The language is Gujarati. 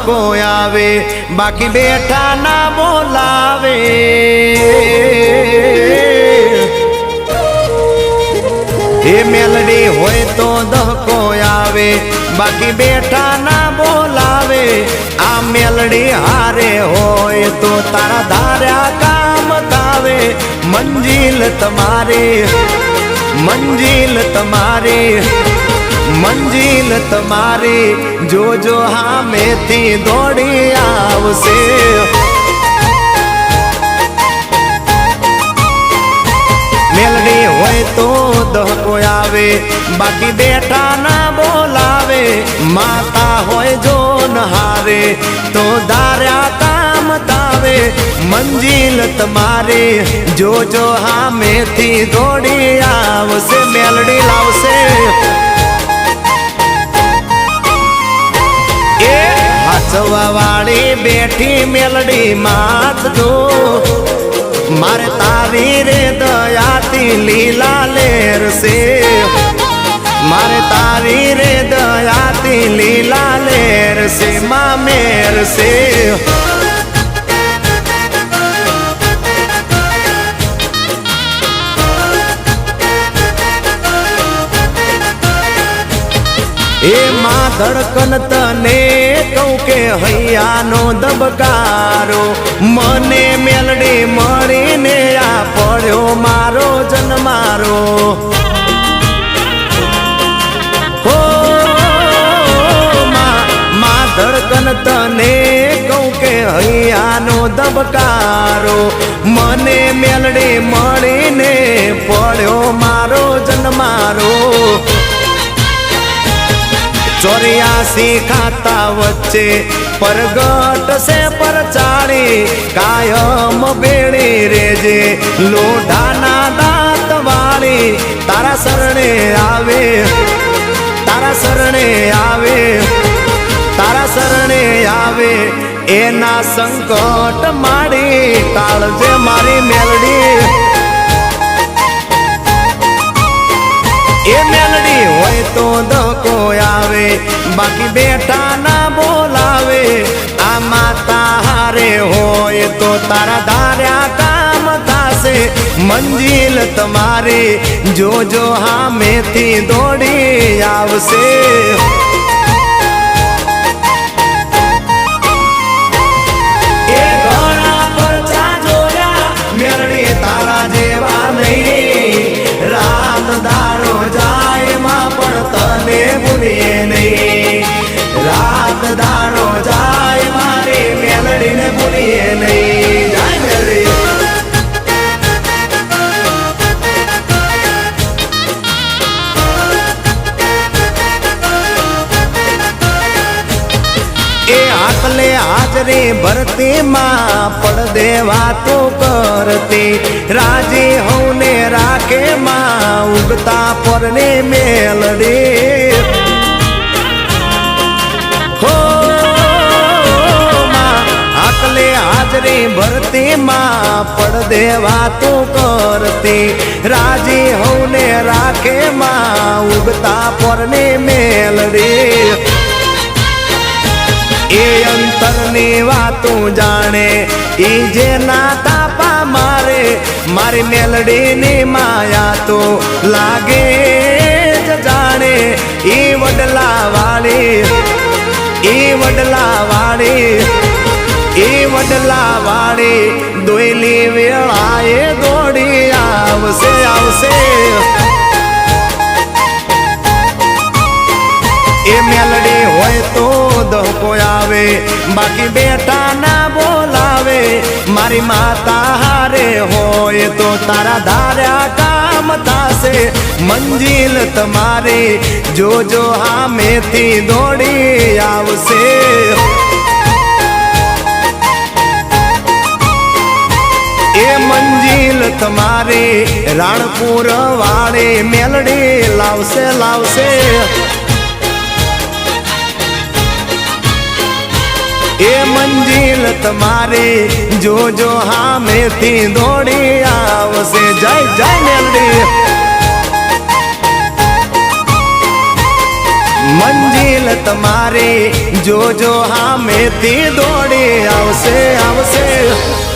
ધક્કો આવે બાકી બેઠા ના બોલાવે એ મેલડી હોય તો ધક્કો આવે બાકી બેઠા ના બોલાવે આ મેલડી હારે હોય તો તારા ધાર્યા કામ થાવે મંજિલ તમારી મંજિલ તમારી મંજિલ તમારી જોજો હામેથી દોડી આવશે મેલડી હોય તો ધક્કો આવે બાકી બેઠા ના બોલાવે માતા હોય જો નહારે તો ધાર્યા કામ થાવે મંજિલ તમારી જોજો હામેથી દોડી આવશે મેલડી લાવશે એ હાચવા વાળી બેઠી મેલડી માત જો મારે તારી રે દયાથી લીલા લેર છે મારે તારી રે દયાથી લીલા લેર છે માં મેર છે એ માં ધડકન તને કહું કે હૈયાનો દબકારો મને મેલડી મળીને આ પડ્યો મારો જન્મારો હો માં ધડકન તને કહું કે હૈયાનો દબકારો મને મેલડી મળીને પડ્યો મારો જન્મારો 84 ખાતા વચ્ચે પરગટ સે પરચાળી કાયમ બેડી રેજે લોઢાના દાંત વાળી તારા શરણે આવે તારા શરણે આવે તારા શરણે આવે એના સંકટ માડી ટાળજે મારી મેલડી એ મેલડી હોય તો ધક્કો આવે બાકી બેઠા ના બોલાવે આ માતા હારે હોય તો તારા ધાર્યા કામ થાશે મંજિલ તમારી જોજો હામેથી દોડી આવશે એ ઘણા પરચા જોયા મેલડી તારા જેવા નહીં રાત દાડો જાય માં પણ તને ભૂલીએ નહીં રાત દાડો જાય મારી મેલડીને ભૂલીએ નહીં જાય મેલડી એ આટલે હાજરી ભરતી માં પડદે વાતો કરતી રાજી હોને રાખે માં ઉગતા પરને મેલડી હો માં આટલે હાજરી ભરતી માં પડદે વાતો કરતી રાજી હોને રાખે માં ઉગતા પરને મેલડી એ અંતરની વાતું જાણે એ જેના તાપા મારે મારી મેલડીની માયા તો લાગે જ જાણે એ વડલા વાળી એ વડલા વાળી એ વડલા વાળી દોયલી વેળાએ દોડી આવશે આવશે એ મેલડી હોય તો ધક્કો આવે બાકી બેઠા ના બોલાવે મારી માતા હારે હોય તો તારા ધાર્યા કામ થાશે મંજિલ તમારી જોજો હામેથી દોડી આવશે એ મંજિલ તમારી રાણપુર વાળી મેલડી લાવશે લાવશે એ મંજિલ તમારી જોજો હામેથી દોડી આવશે જય જય મેલડી મંજિલ તમારી જોજો હામેથી દોડી આવશે આવશે